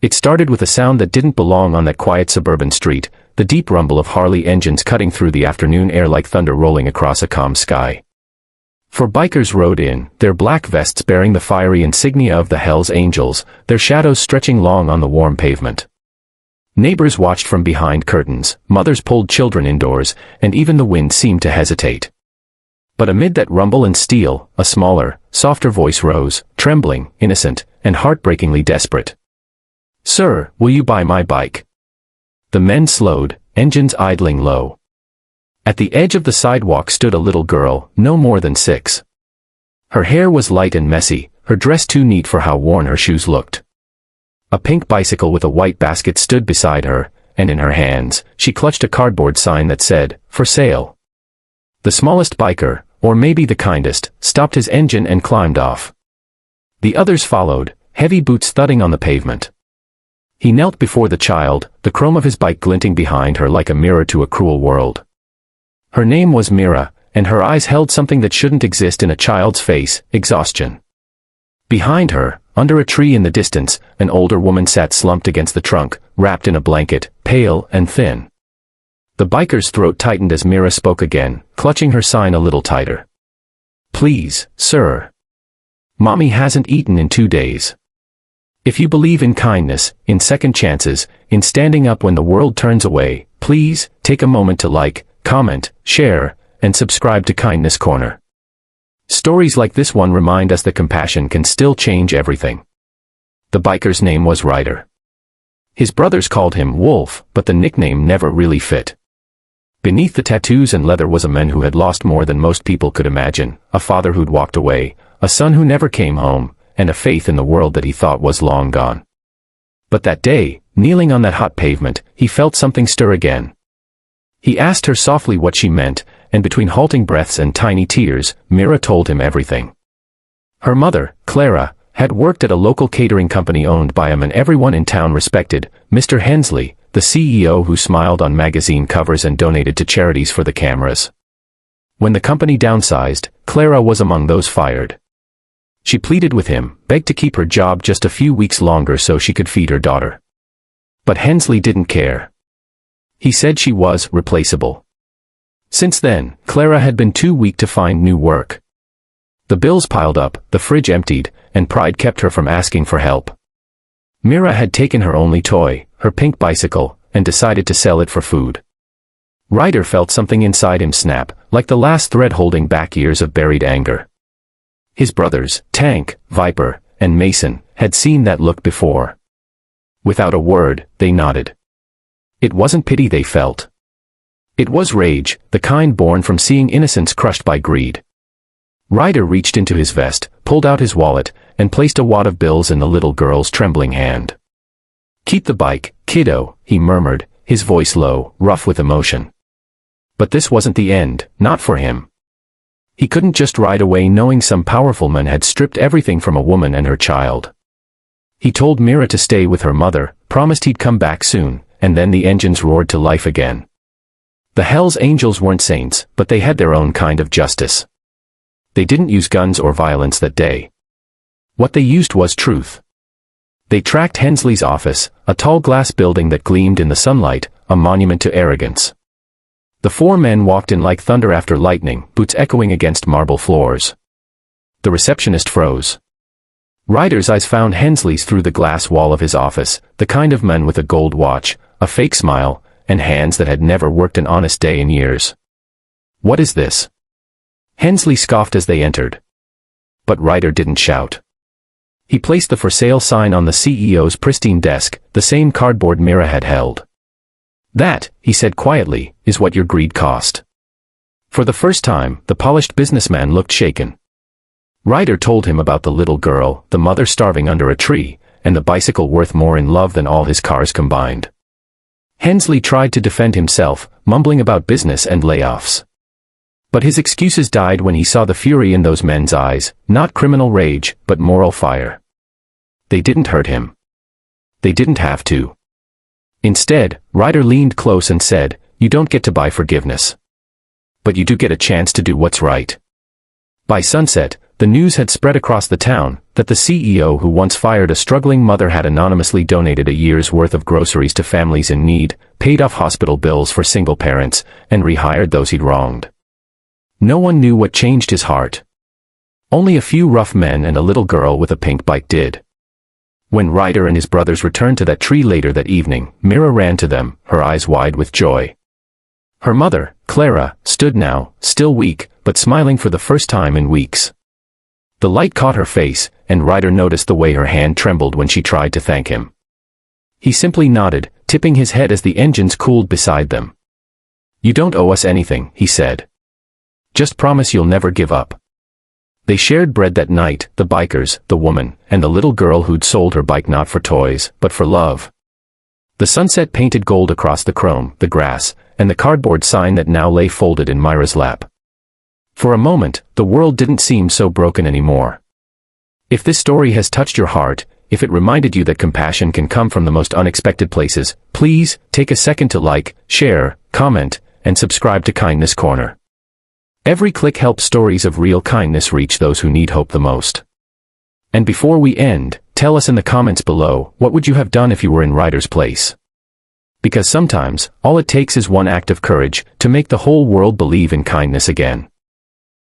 It started with a sound that didn't belong on that quiet suburban street, the deep rumble of Harley engines cutting through the afternoon air like thunder rolling across a calm sky. 4 bikers rode in, their black vests bearing the fiery insignia of the Hells Angels, their shadows stretching long on the warm pavement. Neighbors watched from behind curtains, mothers pulled children indoors, and even the wind seemed to hesitate. But amid that rumble and steel, a smaller, softer voice rose, trembling, innocent, and heartbreakingly desperate. "Sir, will you buy my bike?" The men slowed, engines idling low. At the edge of the sidewalk stood a little girl, no more than 6. Her hair was light and messy, her dress too neat for how worn her shoes looked. A pink bicycle with a white basket stood beside her, and in her hands, she clutched a cardboard sign that said, "For sale." The smallest biker, or maybe the kindest, stopped his engine and climbed off. The others followed, heavy boots thudding on the pavement. He knelt before the child, the chrome of his bike glinting behind her like a mirror to a cruel world. Her name was Mira, and her eyes held something that shouldn't exist in a child's face, exhaustion. Behind her, under a tree in the distance, an older woman sat slumped against the trunk, wrapped in a blanket, pale and thin. The biker's throat tightened as Mira spoke again, clutching her sign a little tighter. "Please, sir. Mommy hasn't eaten in 2 days. If you believe in kindness, in second chances, in standing up when the world turns away, please, take a moment to like, comment, share, and subscribe to Kindness Corner." Stories like this one remind us that compassion can still change everything. The biker's name was Ryder. His brothers called him Wolf, but the nickname never really fit. Beneath the tattoos and leather was a man who had lost more than most people could imagine, a father who'd walked away, a son who never came home, and a faith in the world that he thought was long gone. But that day, kneeling on that hot pavement, he felt something stir again. He asked her softly what she meant, and between halting breaths and tiny tears, Mira told him everything. Her mother, Clara, had worked at a local catering company owned by a man everyone in town respected, Mr. Hensley, the CEO who smiled on magazine covers and donated to charities for the cameras. When the company downsized, Clara was among those fired. She pleaded with him, begged to keep her job just a few weeks longer so she could feed her daughter. But Hensley didn't care. He said she was replaceable. Since then, Clara had been too weak to find new work. The bills piled up, the fridge emptied, and pride kept her from asking for help. Mira had taken her only toy, her pink bicycle, and decided to sell it for food. Ryder felt something inside him snap, like the last thread holding back years of buried anger. His brothers, Tank, Viper, and Mason, had seen that look before. Without a word, they nodded. It wasn't pity they felt. It was rage, the kind born from seeing innocence crushed by greed. Ryder reached into his vest, pulled out his wallet, and placed a wad of bills in the little girl's trembling hand. "Keep the bike, kiddo," he murmured, his voice low, rough with emotion. But this wasn't the end, not for him. He couldn't just ride away knowing some powerful man had stripped everything from a woman and her child. He told Mira to stay with her mother, promised he'd come back soon, and then the engines roared to life again. The Hells Angels weren't saints, but they had their own kind of justice. They didn't use guns or violence that day. What they used was truth. They tracked Hensley's office, a tall glass building that gleamed in the sunlight, a monument to arrogance. The 4 men walked in like thunder after lightning, boots echoing against marble floors. The receptionist froze. Ryder's eyes found Hensley's through the glass wall of his office, the kind of man with a gold watch, a fake smile, and hands that had never worked an honest day in years. "What is this?" Hensley scoffed as they entered. But Ryder didn't shout. He placed the for sale sign on the CEO's pristine desk, the same cardboard Mira had held. "That," he said quietly, "is what your greed cost." For the first time, the polished businessman looked shaken. Ryder told him about the little girl, the mother starving under a tree, and the bicycle worth more in love than all his cars combined. Hensley tried to defend himself, mumbling about business and layoffs. But his excuses died when he saw the fury in those men's eyes, not criminal rage, but moral fire. They didn't hurt him. They didn't have to. Instead, Ryder leaned close and said, "You don't get to buy forgiveness. But you do get a chance to do what's right." By sunset, the news had spread across the town that the CEO who once fired a struggling mother had anonymously donated a year's worth of groceries to families in need, paid off hospital bills for single parents, and rehired those he'd wronged. No one knew what changed his heart. Only a few rough men and a little girl with a pink bike did. When Ryder and his brothers returned to that tree later that evening, Mira ran to them, her eyes wide with joy. Her mother, Clara, stood now, still weak, but smiling for the first time in weeks. The light caught her face, and Ryder noticed the way her hand trembled when she tried to thank him. He simply nodded, tipping his head as the engines cooled beside them. "You don't owe us anything," he said. "Just promise you'll never give up." They shared bread that night, the bikers, the woman, and the little girl who'd sold her bike not for toys, but for love. The sunset painted gold across the chrome, the grass, and the cardboard sign that now lay folded in Myra's lap. For a moment, the world didn't seem so broken anymore. If this story has touched your heart, if it reminded you that compassion can come from the most unexpected places, please take a second to like, share, comment, and subscribe to Kindness Corner. Every click helps stories of real kindness reach those who need hope the most. And before we end, tell us in the comments below, what would you have done if you were in Ryder's place? Because sometimes, all it takes is one act of courage to make the whole world believe in kindness again.